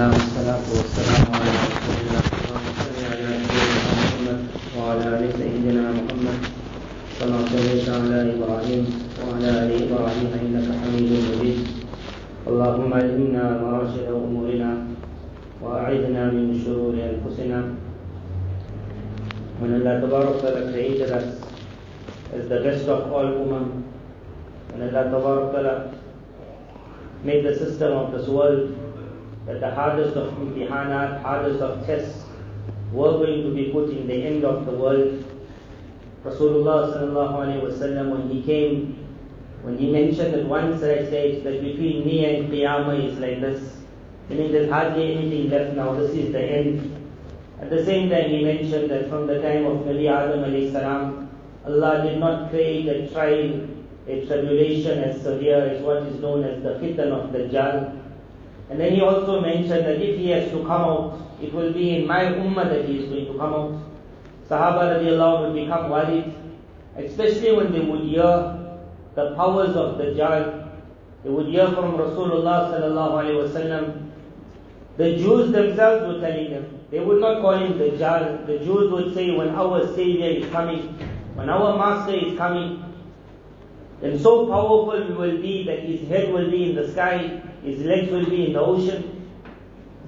Alhamdulillah, wassalatu wassalamu ala rasulillah, wa ala ali sayyidina Muhammad, kama sallaita ala Ibrahim wa ala ali Ibrahim innaka Hamidum Majid. Allahumma allimna marashida umurina wa a'idna min shururi anfusina. When Allah Tabarak Ta'ala created us as the best of all ummah, when Allah Tabarak Ta'ala made the system of this world that the hardest of imtihanat, hardest of tests were going to be put in the end of the world. Rasulullah sallallahu alaihi wasallam, when he came, when he mentioned that one side says that between me and Qiyamah is like this, meaning there's hardly anything left now, this is the end. At the same time he mentioned that from the time of Nabi Adam alayhi salam, Allah did not create a trial, a tribulation as severe as what is known as the fitan of Dajjal. And then he also mentioned that if he has to come out, it will be in my ummah that he is going to come out. Sahaba radiallahu would become worried, especially when they would hear the powers of Dajjal. They would hear from Rasulullah sallallahu alaihi wasallam. The Jews themselves were telling them, they would not call him Dajjal. The Jews would say, when our Savior is coming, when our Master is coming, then so powerful he will be that his head will be in the sky, his legs will be in the ocean.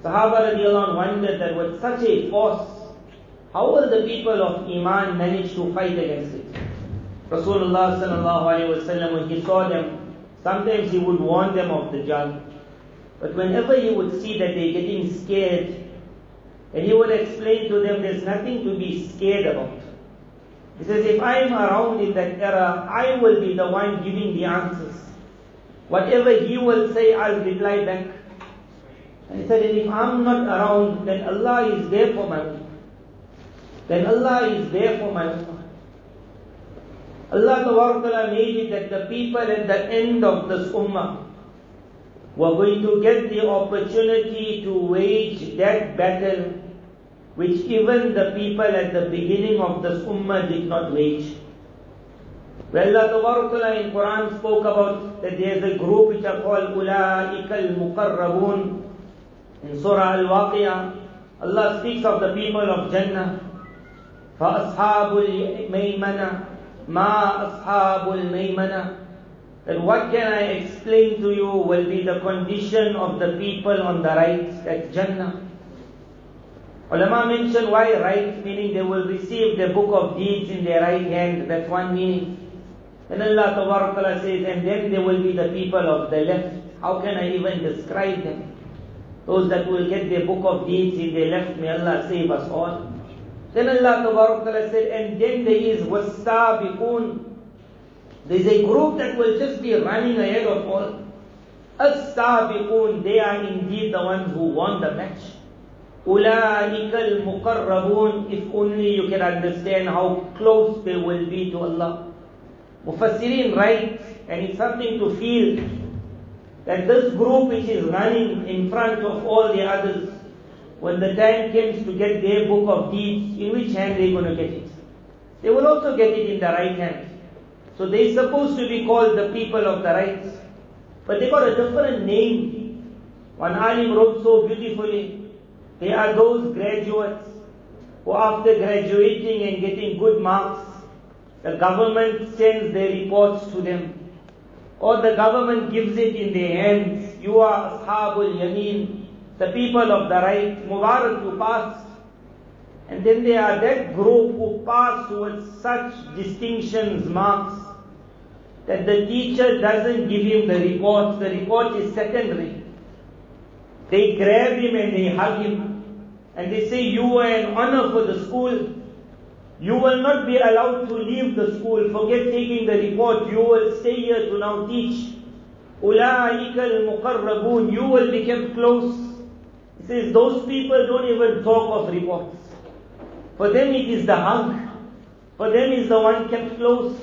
Sahaba radiallahu anh wondered that with such a force, how will the people of Iman manage to fight against it? Rasulullah sallallahu alaihi wasallam, when he saw them, sometimes he would warn them of the Dajjal. But whenever he would see that they're getting scared, and he would explain to them there's nothing to be scared about. He says, if I am around in that era, I will be the one giving the answers. Whatever he will say, I'll reply back. And he said, and if I'm not around, then Allah is there for my ummah. Then Allah is there for my ummah. Allah Ta'ala made it that the people at the end of this ummah were going to get the opportunity to wage that battle which even the people at the beginning of this ummah did not wage. Where Allah Ta'ala in Quran spoke about that there is a group which are called Ulaa'ikal Muqarrabun. In Surah Al-Waqiyah, Allah speaks of the people of Jannah. فَأَصْحَابُ الْمَيْمَنَةِ مَا أَصْحَابُ الْمَيْمَنَةِ. That what can I explain to you will be the condition of the people on the right, that's Jannah. Ulama mention why right, meaning they will receive the book of deeds in their right hand, that's one meaning. Then Allah Ta'ala says, and then there will be the people of the left. How can I even describe them? Those that will get their book of deeds in their left, may Allah save us all. Then Allah Ta'ala said, and then there is was-sabiqun. There is a group that will just be running ahead of all. As-sabiqun, they are indeed the ones who won the match. Ulaa'ikal muqarrabun, if only you can understand how close they will be to Allah. Mufassirin write, and it's something to feel, that this group which is running in front of all the others, when the time comes to get their book of deeds, in which hand they going to get it? They will also get it in the right hand. So they're supposed to be called the people of the right. But they got a different name. One alim wrote so beautifully, they are those graduates who after graduating and getting good marks, the government sends their reports to them. Or the government gives it in their hands. You are Ashabul Yameen, the people of the right, Mubarak, you passed. And then there are that group who pass with such distinctions, marks, that the teacher doesn't give him the report is secondary. They grab him and they hug him, and they say, you were an honor for the school. You will not be allowed to leave the school. Forget taking the report. You will stay here to now teach. Ulaa'ikal muqarrabun. You will become close. He says, those people don't even talk of reports. For them it is the hug. For them is the one kept close.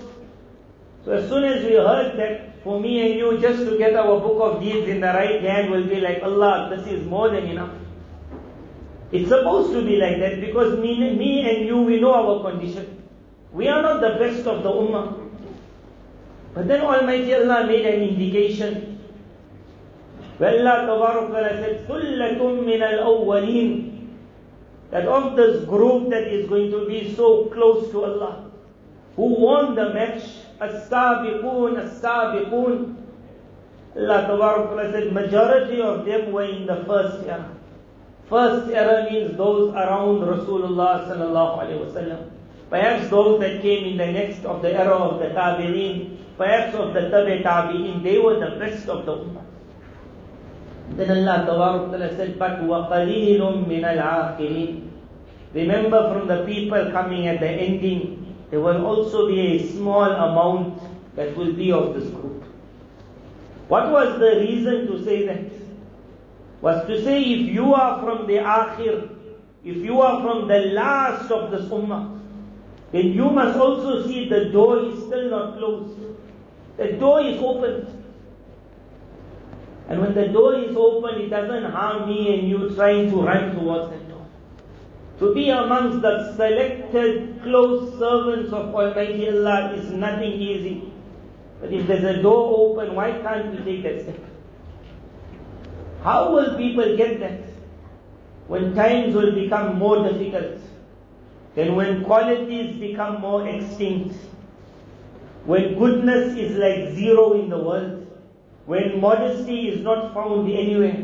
So as soon as we heard that for me and you just to get our book of deeds in the right hand will be like, Allah, this is more than enough. It's supposed to be like that because me and you, we know our condition. We are not the best of the ummah. But then Almighty Allah made an indication Well, Allah Tabarak wa Ta'ala said, ثُلَّةٌ مِّنَ الْأَوَّلِينَ, that of this group that is going to be so close to Allah, who won the match, as-sabiqun, as-sabiqun. Allah Tabarak wa Ta'ala said, majority of them were in the first era. First era means those around Rasulullah sallallahu alaihi wasallam. Perhaps those that came in the next of the era of the tabi'in, perhaps of the tabi tabi'in, they were the best of the ummah. Then Allah Tabarak wa Ta'ala said, but وَقَلِيلٌ مِّنَ الْعَاقِلِينَ. Remember, from the people coming at the ending, there will also be a small amount that will be of this group. What was the reason to say that? Was to say, if you are from the akhir, if you are from the last of this ummah, then you must also see the door is still not closed. The door is open. And when the door is open, it doesn't harm me and you trying to run towards that door. To be amongst the selected, close servants of Almighty Allah is nothing easy. But if there's a door open, why can't we take that step? How will people get that? When times will become more difficult, then when qualities become more extinct, when goodness is like zero in the world, when modesty is not found anywhere,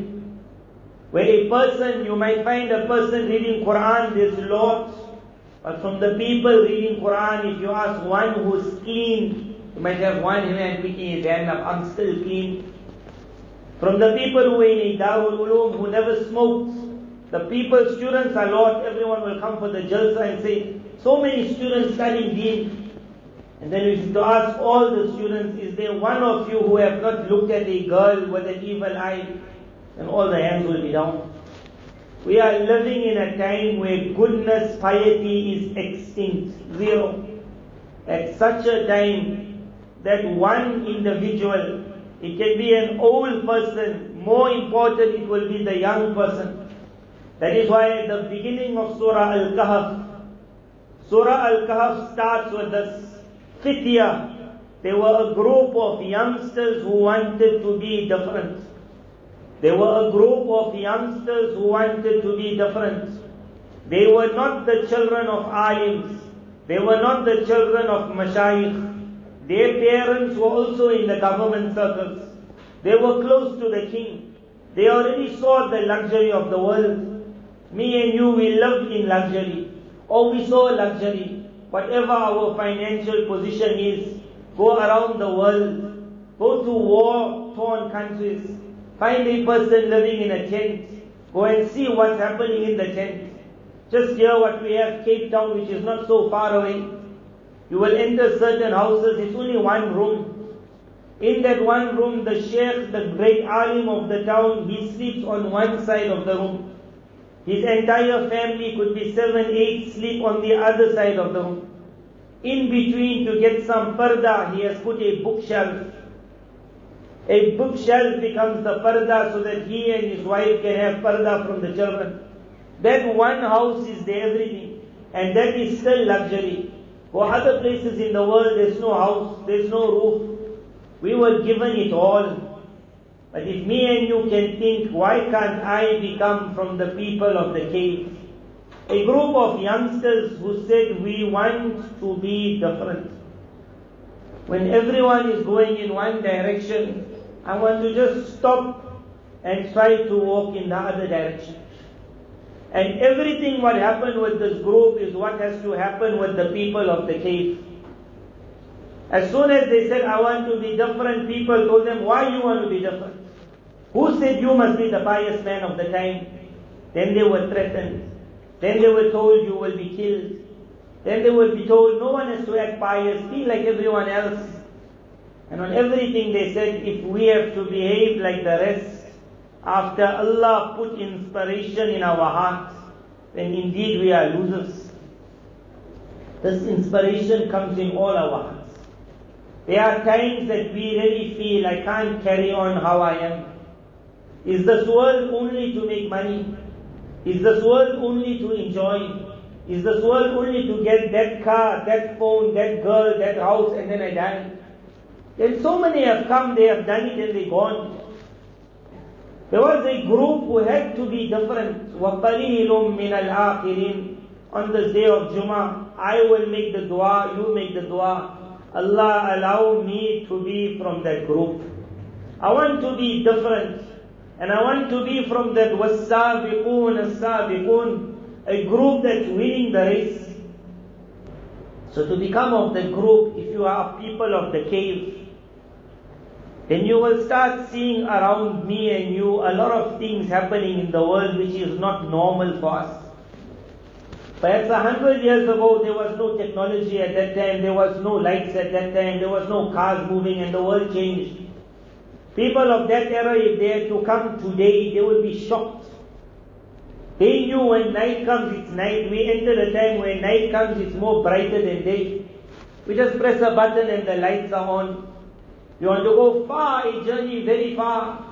where a person, you might find a person reading Quran, there's lots, but from the people reading Quran, if you ask one who's clean, you might have one man picking his hand up, I'm still clean. From the people who are in a Darul Ulum, who never smoked, the people, students are lot, everyone will come for the jalsa and say, so many students studying Deen. And then we have to ask all the students, is there one of you who have not looked at a girl with an evil eye? And all the hands will be down. We are living in a time where goodness, piety is extinct, zero. At such a time that one individual, it can be an old person, more important it will be the young person. That is why at the beginning of Surah Al-Kahf, Surah Al-Kahf starts with this fitya. They were a group of youngsters who wanted to be different. They were a group of youngsters who wanted to be different. They were not the children of alims. They were not the children of mashayikh. Their parents were also in the government circles. They were close to the king. They already saw the luxury of the world. Me and you, we lived in luxury. Or we saw luxury. Whatever our financial position is, go around the world, go to war-torn countries, find a person living in a tent, go and see what's happening in the tent. Just here what we have, Cape Town, which is not so far away. You will enter certain houses, it's only one room. In that one room, the sheikh, the great alim of the town, he sleeps on one side of the room. His entire family, could be 7, 8, sleep on the other side of the room. In between, to get some parda, he has put a bookshelf. A bookshelf becomes the parda so that he and his wife can have parda from the children. That one house is their everything. And that is still luxury. For other places in the world, there's no house, there's no roof. We were given it all. But if me and you can think, why can't I become from the people of the cave? A group of youngsters who said, we want to be different. When everyone is going in one direction, I want to just stop and try to walk in the other direction. And everything what happened with this group is what has to happen with the people of the cave. As soon as they said, I want to be different, people told them, why you want to be different? Who said you must be the pious man of the time? Then they were threatened. Then they were told you will be killed. Then they would be told no one has to act pious, be like everyone else. And on everything they said, if we have to behave like the rest, after Allah put inspiration in our hearts, then indeed we are losers. This inspiration comes in all our hearts. There are times that we really feel, I can't carry on how I am. Is this world only to make money? Is this world only to enjoy? Is this world only to get that car, that phone, that girl, that house, and then I die? Then so many have come, they have done it and they're gone. There was a group who had to be different. وَقَلِيلٌ مِّنَ الْآخِرِينَ. On this day of Jummah, I will make the dua, you make the dua. Allah allow me to be from that group. I want to be different. And I want to be from that وَالسَّابِقُونَ السَّابِقُونَ, a group that's winning the race. So to become of the group, if you are people of the cave, then you will start seeing around me and you a lot of things happening in the world which is not normal for us. Perhaps 100 years ago there was no technology at that time, there was no lights at that time, there was no cars moving, and the world changed. People of that era, if they had to come today, they would be shocked. They knew when night comes, it's night. We enter a time where night comes, it's more brighter than day. We just press a button and the lights are on. You want to go far, a journey very far.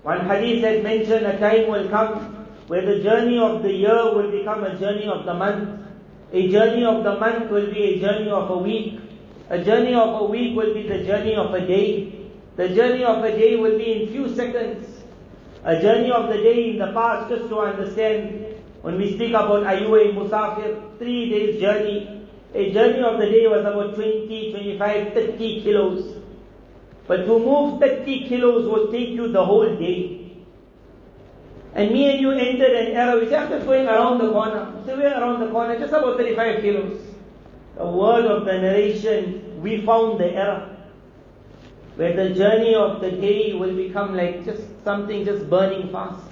One hadith had mentioned a time will come where the journey of the year will become a journey of the month. A journey of the month will be a journey of a week. A journey of a week will be the journey of a day. The journey of a day will be in few seconds. A journey of the day in the past, just to understand, when we speak about Ayuwa Musafir, 3 days journey, a journey of the day was about 20, 25, 30 kilos. But to move 30 kilos will take you the whole day. And me and you entered an era, we say, after going around the corner, so we're around the corner, just about 35 kilos. The word of the narration, we found the era, where the journey of the day will become like just something just burning fast.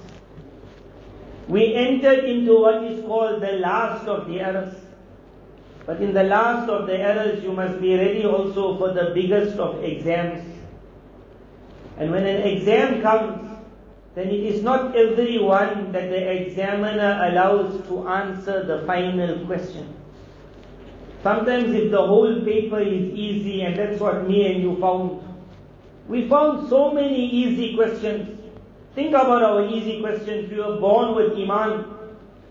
We entered into what is called the last of the eras. But in the last of the eras, you must be ready also for the biggest of exams. And when an exam comes, then it is not everyone that the examiner allows to answer the final question. Sometimes if the whole paper is easy, and that's what me and you found, we found so many easy questions. Think about our easy questions. We were born with Iman.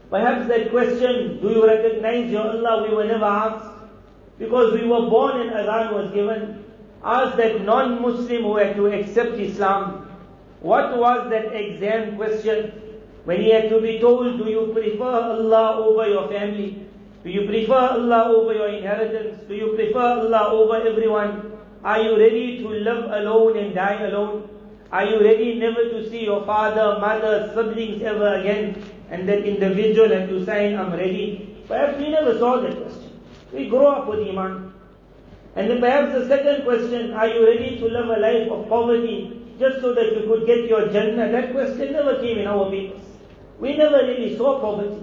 Perhaps that question, do you recognize your Allah, we were never asked. Because we were born and Adhan was given. Ask that non-Muslim who had to accept Islam, what was that exam question? When he had to be told, do you prefer Allah over your family? Do you prefer Allah over your inheritance? Do you prefer Allah over everyone? Are you ready to live alone and die alone? Are you ready never to see your father, mother, siblings ever again? And that individual had to say, I'm ready. Perhaps we never saw that question. We grow up with Iman. And then perhaps the second question, are you ready to live a life of poverty just so that you could get your Jannah? That question never came in our papers. We never really saw poverty.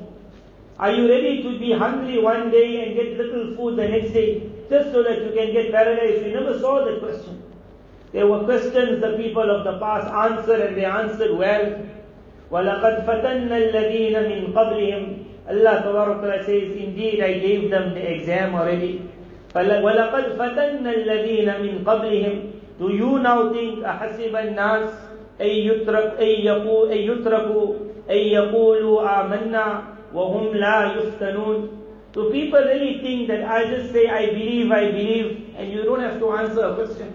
Are you ready to be hungry one day and get little food the next day just so that you can get paradise? We never saw that question. There were questions the people of the past answered, and they answered well. وَلَقَدْ فَتَنَّ الَّذِينَ مِنْ قَبْلِهِمْ. Allah Tabaraka says, indeed I gave them the exam already. وَلَقَدْ فَتَنَّ الَّذِينَ مِنْ قَبْلِهِمْ. Do you now think أَحَسِبَ النَّاسِ أَن يَقُولُوا آمَنَّا وَهُمْ لَا يُفْتَنُونَ. Do people really think that I just say I believe, and you don't have to answer a question?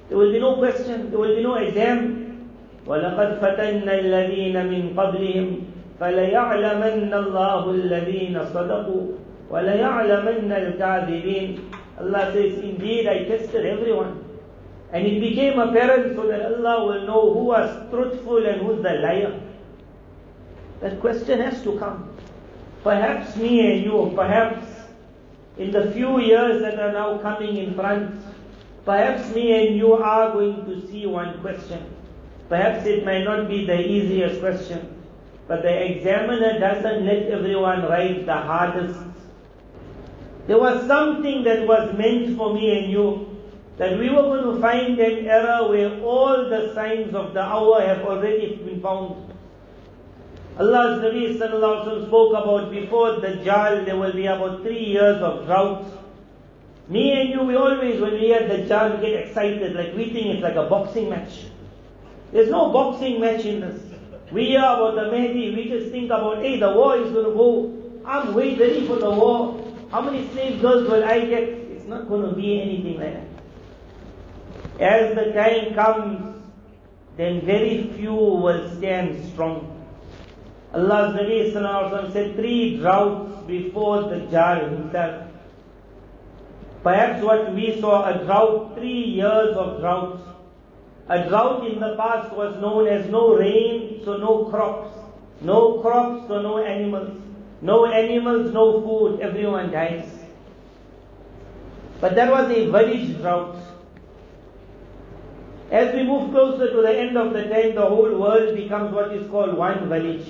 There will be no question, there will be no exam. وَلَقَدْ فَتَنَّ الَّذِينَ مِنْ قَبْلِهِمْ فَلَيَعْلَمَنَّ اللَّهُ الَّذِينَ صَدَقُوا وَلَيَعْلَمَنَّ الْكَاذِبِينَ. Allah says, indeed I tested everyone. And it became apparent so that Allah will know who was truthful and who's the liar. That question has to come. Perhaps me and you, perhaps in the few years that are now coming in front, perhaps me and you are going to see one question. Perhaps it might not be the easiest question, but the examiner doesn't let everyone write the hardest. There was something that was meant for me and you, that we were going to find an era where all the signs of the hour have already been found. Allah's Nabi Sallallahu Alaihi Wasallam spoke about before the Dajjal, there will be about 3 years of drought. Me and you, we always, when we hear the Dajjal, we get excited, like we think it's like a boxing match. There's no boxing match in this. We hear about the Mahdi, we just think about, hey, the war is going to go. I'm way ready for the war. How many slave girls will I get? It's not going to be anything like that. As the time comes, then very few will stand strong. Allah's Nabi Sallallahu Alaihi Wasallam said 3 droughts before the Dajjal himself. Perhaps what we saw, a drought, 3 years of drought. A drought in the past was known as no rain, so no crops. No crops, so no animals. No animals, no food, everyone dies. But that was a village drought. As we move closer to the end of the time, the whole world becomes what is called one village.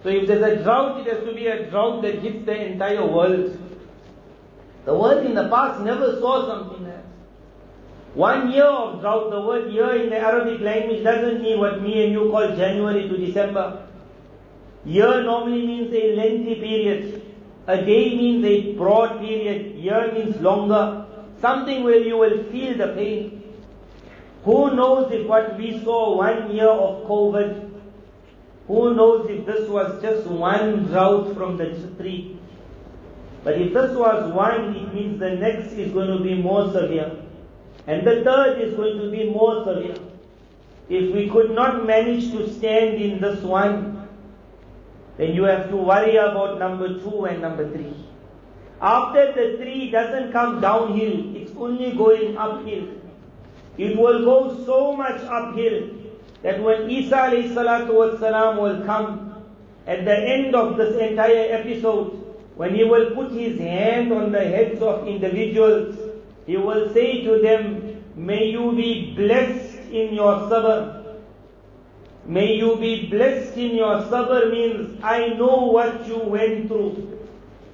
So if there's a drought, it has to be a drought that hits the entire world. The world in the past never saw something like that. 1 year of drought, the word year in the Arabic language doesn't mean what me and you call January to December. Year normally means a lengthy period. A day means a broad period. Year means longer. Something where you will feel the pain. Who knows if what we saw 1 year of COVID, who knows if this was just one drought from the 3. But if this was one, it means the next is going to be more severe. And the third is going to be more severe. If we could not manage to stand in this one, then you have to worry about number 2 and number 3. After the 3 doesn't come downhill, it's only going uphill. It will go so much uphill that when Isa alayhi salatu wassalam will come at the end of this entire episode, when he will put his hand on the heads of individuals, he will say to them, may you be blessed in your sabr. May you be blessed in your sabr means, I know what you went through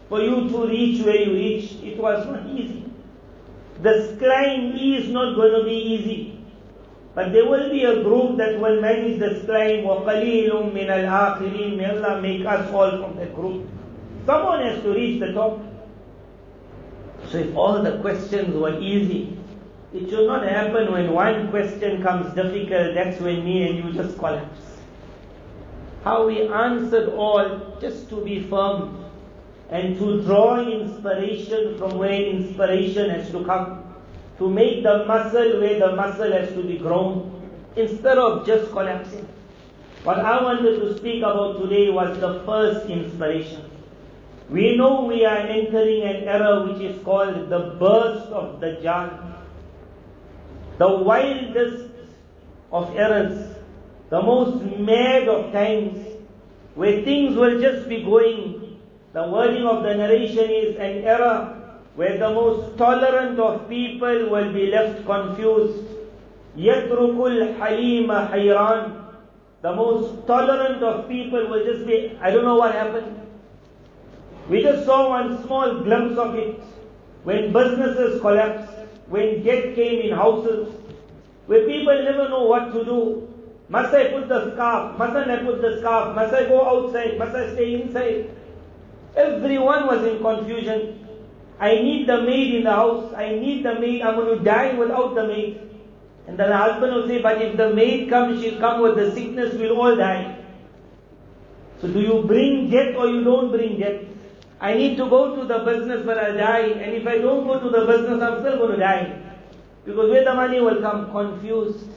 for you to reach where you reached. It was not easy. The climb is not going to be easy. But there will be a group that will manage this climb. وَقَلِيلٌ مِّنَ الْآخِرِينَ. May Allah make us all from that group. Someone has to reach the top. So if all the questions were easy, it should not happen when one question comes difficult, that's when me and you just collapse. How we answered all just to be firm and to draw inspiration from where inspiration has to come, to make the muscle where the muscle has to be grown, instead of just collapsing. What I wanted to speak about today was the first inspiration. We know we are entering an era which is called the burst of the Dajjal. The wildest of eras, the most mad of times, where things will just be going. The wording of the narration is an era where the most tolerant of people will be left confused. يَتْرُكُ الْحَلِيمَ حَيْرَانٍ. The most tolerant of people will just be, I don't know what happened. We just saw one small glimpse of it when businesses collapsed, when debt came in houses, where people never know what to do. Must I put the scarf? Mustn't I put the scarf? Must I go outside? Must I stay inside? Everyone was in confusion. I need the maid in the house. I need the maid. I'm going to die without the maid. And then the husband will say, but if the maid comes, she'll come with the sickness, we'll all die. So do you bring debt or you don't bring debt? I need to go to the business but I'll die. And if I don't go to the business, I'm still going to die. Because where the money will come? Confused.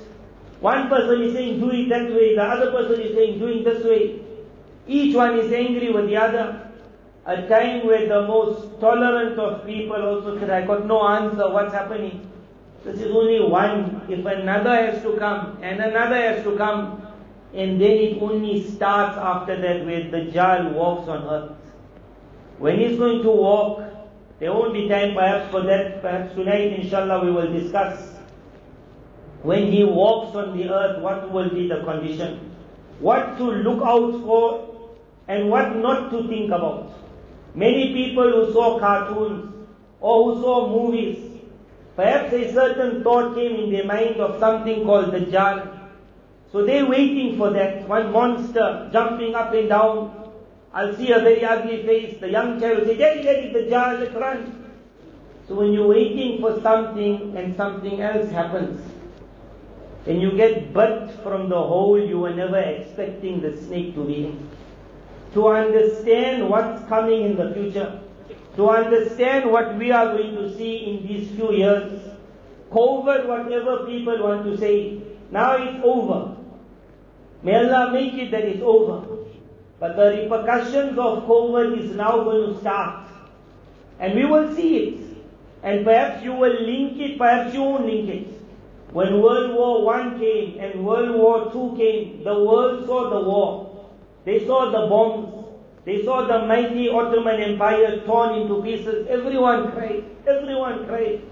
One person is saying, do it that way. The other person is saying, do it this way. Each one is angry with the other. A time where the most tolerant of people also said, I got no answer, what's happening? This is only one. If another has to come, and another has to come, and then it only starts after that where the Dajjal walks on earth. When he's going to walk, there won't be time perhaps for that. Perhaps tonight, inshallah, we will discuss. When he walks on the earth, what will be the condition? What to look out for and what not to think about. Many people who saw cartoons or who saw movies, perhaps a certain thought came in their mind of something called the Dajjal. So they're waiting for that. One monster jumping up and down. I'll see a very ugly face. The young child will say, Daddy, Daddy, the Dajjal, let's run. So when you're waiting for something and something else happens, and you get bit from the hole you were never expecting the snake to be in. To understand what's coming in the future, to understand what we are going to see in these few years, COVID, whatever people want to say, now it's over. May Allah make it that it's over. But the repercussions of COVID is now going to start. And we will see it. And perhaps you will link it, perhaps you won't link it. When World War I came and World War II came, the world saw the war. They saw the bombs. They saw the mighty Ottoman Empire torn into pieces. Everyone cried. Everyone cried.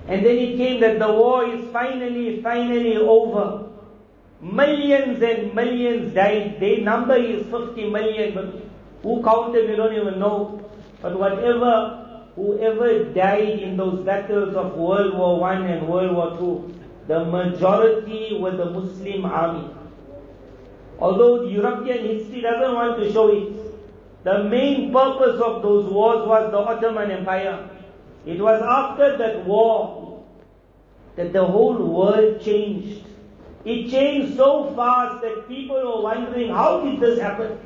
And then it came that the war is finally over. Millions and millions died. Their number is 50 million, but who counted we don't even know. But whoever died in those battles of World War I and World War II, the majority were the Muslim army. Although European history doesn't want to show it, the main purpose of those wars was the Ottoman Empire. It was after that war that the whole world changed. It changed so fast that people were wondering, how did this happen?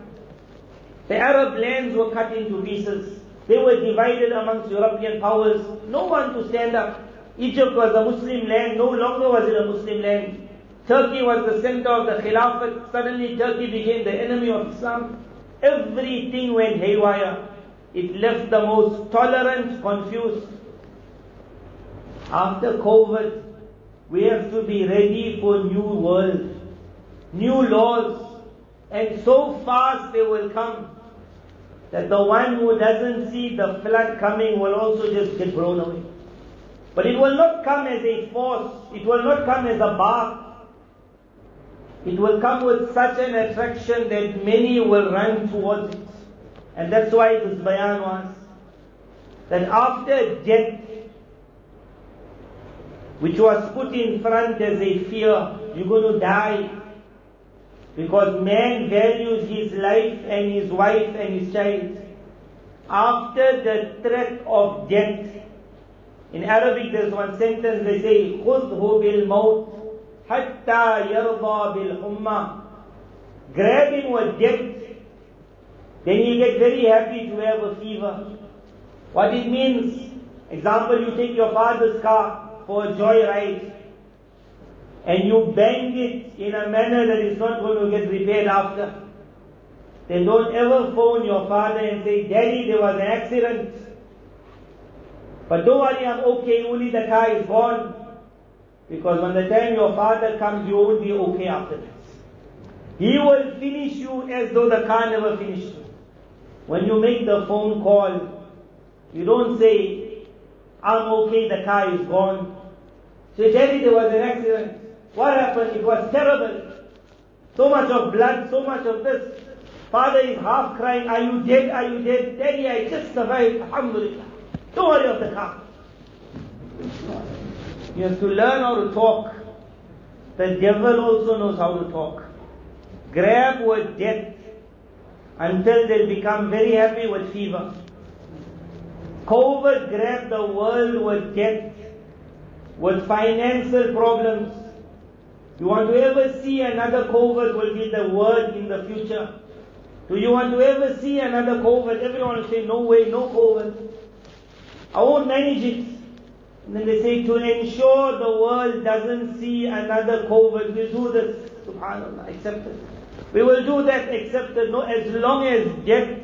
The Arab lands were cut into pieces. They were divided amongst European powers. No one to stand up. Egypt was a Muslim land. No longer was it a Muslim land. Turkey was the center of the Khilafat. Suddenly Turkey became the enemy of Islam. Everything went haywire. It left the most tolerant confused. After COVID, we have to be ready for new world, new laws, and so fast they will come that the one who doesn't see the flood coming will also just get blown away. But it will not come as a force, it will not come as a bar. It will come with such an attraction that many will run towards it. And that's why this bayan was, that after death, which was put in front as a fear, you're going to die. Because man values his life and his wife and his child. After the threat of death, in Arabic there's one sentence they say, خُذْهُ بِالْمَوْتِ حَتَّى يَرْضَى بِالْحُمَّةِ. Grab him with death, then you get very happy to have a fever. What it means, example, you take your father's car for a joyride, and you bang it in a manner that is not going to get repaired after, then don't ever phone your father and say, Daddy, there was an accident. But don't worry, I'm okay, only the car is gone. Because when the time your father comes, you won't be okay after that. He will finish you as though the car never finished you. When you make the phone call, you don't say, I'm okay, the car is gone. Say, Daddy, there was an accident. What happened? It was terrible. So much of blood, so much of this. Father is half crying, are you dead? Are you dead? Daddy, I just survived. Alhamdulillah. Don't worry of the car. You have to learn how to talk. The devil also knows how to talk. Grab with death until they become very happy with fever. COVID grabbed the world with death, with financial problems. You want to ever see another COVID will be the word in the future. Do you want to ever see another COVID? Everyone will say, no way, no COVID. I won't manage it. And then they say, to ensure the world doesn't see another COVID, we'll do this. Subhanallah, accept it. We will do that, accept it. No, as long as death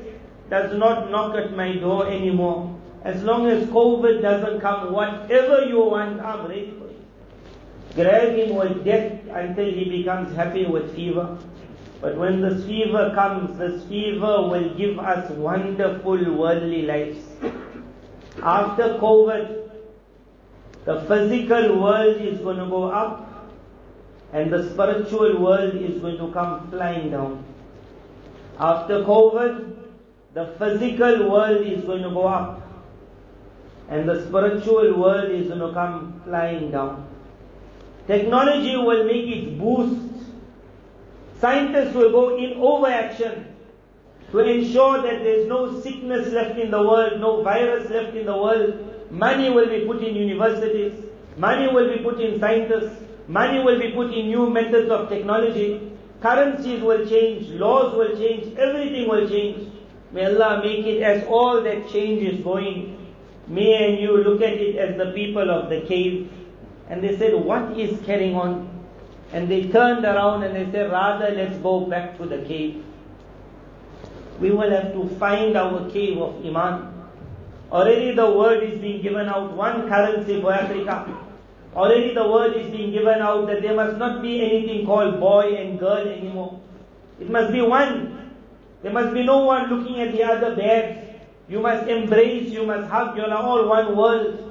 does not knock at my door anymore. As long as COVID doesn't come, whatever you want, I'm ready for it. Grab him with death until he becomes happy with fever. But when this fever comes, this fever will give us wonderful worldly lives. After COVID, the physical world is going to go up and the spiritual world is going to come flying down. After COVID, the physical world is going to go up and the spiritual world is going to come flying down. Technology will make its boost. Scientists will go in overaction to ensure that there is no sickness left in the world, no virus left in the world. Money will be put in universities. Money will be put in scientists. Money will be put in new methods of technology. Currencies will change. Laws will change. Everything will change. May Allah make it as all that change is going. Me and you look at it as the people of the cave. And they said, what is carrying on? And they turned around and they said, rather let's go back to the cave. We will have to find our cave of Iman. Already the word is being given out, one currency for Africa. Already the word is being given out that there must not be anything called boy and girl anymore. It must be one. There must be no one looking at the other bags. You must embrace, you must hug, you are all one world.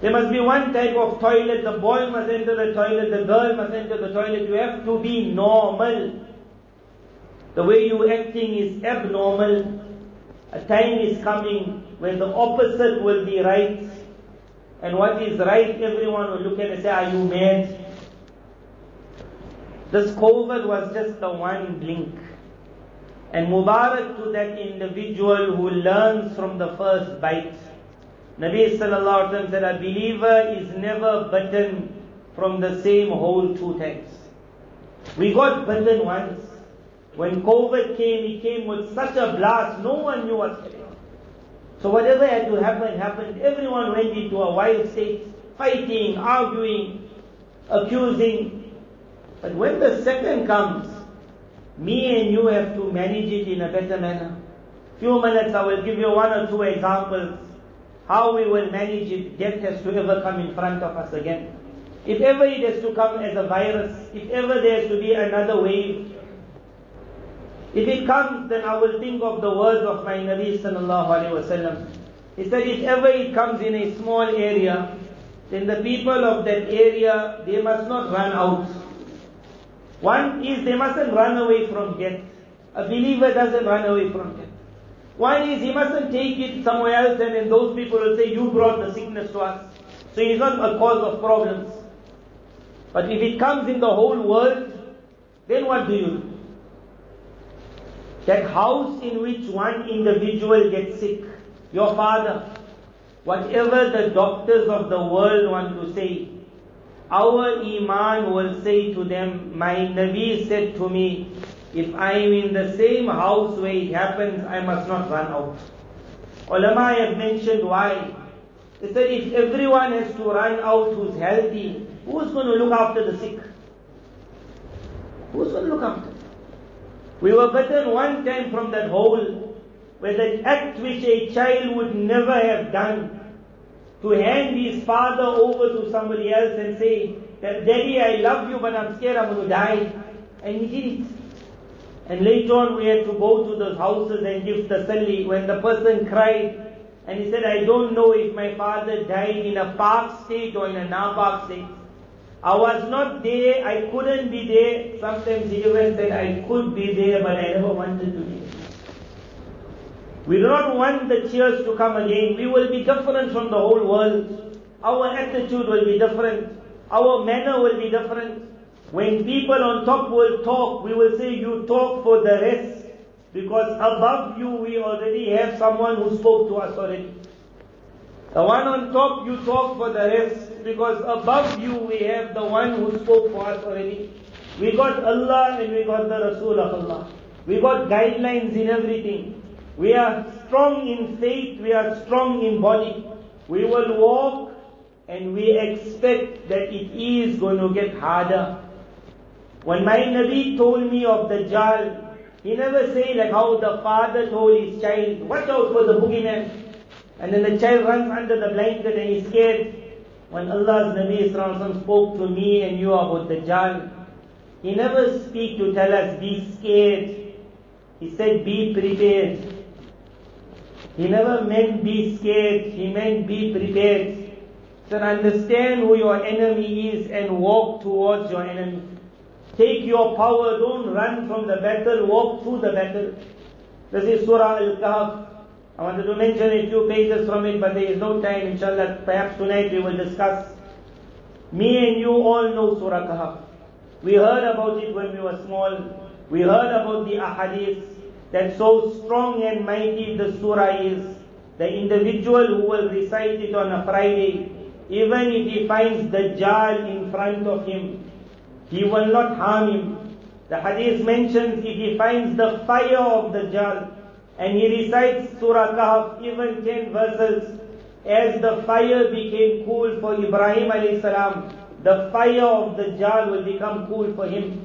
There must be one type of toilet. The boy must enter the toilet, the girl must enter the toilet. You have to be normal. The way you acting is abnormal. A time is coming when the opposite will be right. And what is right, everyone will look at and say, are you mad? This COVID was just the one blink. And Mubarak to that individual who learns from the first bite. Nabi sallallahu alaihi wasallam said, a believer is never bitten from the same hole 2 times. We got bitten once. When COVID came, it came with such a blast, no one knew what's going on. So whatever had to happen, happened. Everyone went into a wild state, fighting, arguing, accusing. But when the second comes, me and you have to manage it in a better manner. Few minutes I will give you 1 or 2 examples how we will manage it. Death has to ever come in front of us again. If ever it has to come as a virus, if ever there has to be another wave, if it comes, then I will think of the words of my Nabi sallallahu alaihi wasallam. He said, if ever it comes in a small area, then the people of that area, they must not run out. One is they mustn't run away from death. A believer doesn't run away from death. One is he mustn't take it somewhere else and then those people will say, you brought the sickness to us. So he's not a cause of problems. But if it comes in the whole world, then what do you do? That house in which one individual gets sick, your father, whatever the doctors of the world want to say, our Iman will say to them, my Nabi said to me, if I am in the same house where it happens, I must not run out. Ulama have mentioned why. They said if everyone has to run out who's healthy, who's going to look after the sick? Who's going to look after? We were bitten one time from that hole, where that act which a child would never have done, to hand his father over to somebody else and say, that Daddy, I love you, but I'm scared I'm going to die. And he did it. And later on we had to go to those houses and give tasalli. When the person cried, and he said, I don't know if my father died in a park state or in a napark state. I was not there, I couldn't be there. Sometimes he even said, I could be there, but I never wanted to be there. We do not want the tears to come again. We will be different from the whole world. Our attitude will be different. Our manner will be different. When people on top will talk, we will say, you talk for the rest. Because above you, we already have someone who spoke to us already. The one on top, you talk for the rest. Because above you, we have the one who spoke for us already. We got Allah and we got the Rasul of Allah. We got guidelines in everything. We are strong in faith, we are strong in body. We will walk and we expect that it is going to get harder. When my Nabi told me of Dajjal, he never say like how the father told his child, watch out for the boogeyman. And then the child runs under the blanket and he's scared. When Allah's Nabi spoke to me and you about Dajjal, he never speak to tell us be scared. He said be prepared. He never meant be scared, he meant be prepared. So understand who your enemy is and walk towards your enemy. Take your power, don't run from the battle, walk through the battle. This is Surah Al-Kahf. I wanted to mention a few pages from it, but there is no time, inshallah. Perhaps tonight we will discuss. Me and you all know Surah Kahf. We heard about it when we were small. We heard about the ahadith. That so strong and mighty the surah is, the individual who will recite it on a Friday, even if he finds Dajjal in front of him, he will not harm him. The hadith mentions if he finds the fire of Dajjal, and he recites Surah Kahf, even 10 verses, as the fire became cool for Ibrahim alayhi salam, the fire of the Dajjal will become cool for him.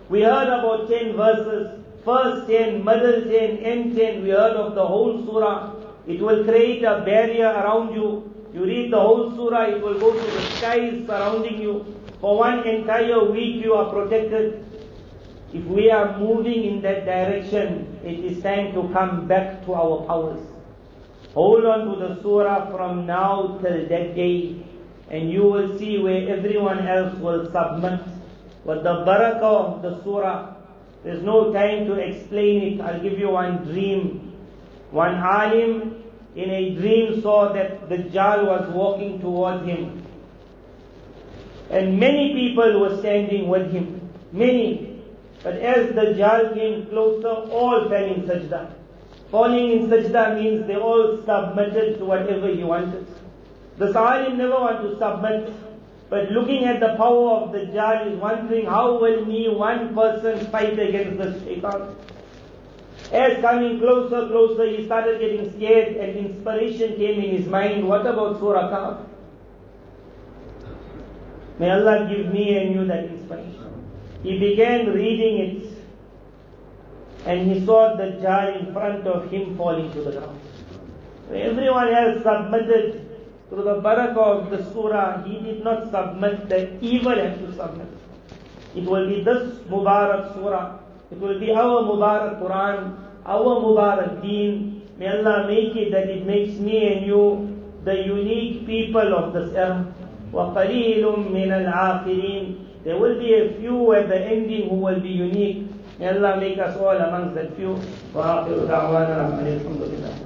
We heard about 10 verses, first 10, middle 10, end 10. We heard of the whole surah. It will create a barrier around you. You read the whole surah, it will go to the skies surrounding you. For one entire week you are protected. If we are moving in that direction, it is time to come back to our powers. Hold on to the surah from now till that day, and you will see where everyone else will submit. With the barakah of the surah, there's no time to explain it. I'll give you one dream. One alim in a dream saw that the Dajjal was walking towards him. And many people were standing with him. Many. But as the Dajjal came closer, all fell in sajda. Falling in sajda means they all submitted to whatever he wanted. The alim never want to submit. But looking at the power of the Dajjal is wondering, how will me one person fight against the shaitan? As coming closer, he started getting scared, and inspiration came in his mind. What about Surah Kahf? May Allah give me and you that inspiration. He began reading it, and he saw the Dajjal in front of him falling to the ground. Everyone else submitted to the barakah of the surah. He did not submit. The evil had to submit. It will be this Mubarak surah. It will be our Mubarak Quran, our Mubarak Deen. May Allah make it that it makes me and you the unique people of this era. وَقَلِيلٌ مِّنَ الْعَاقِرِينَ. There will be a few at the ending who will be unique. May Allah make us all amongst that few. وَآخِرُ دَعْوَانَا الْحَمْدُ لِلَّهِ.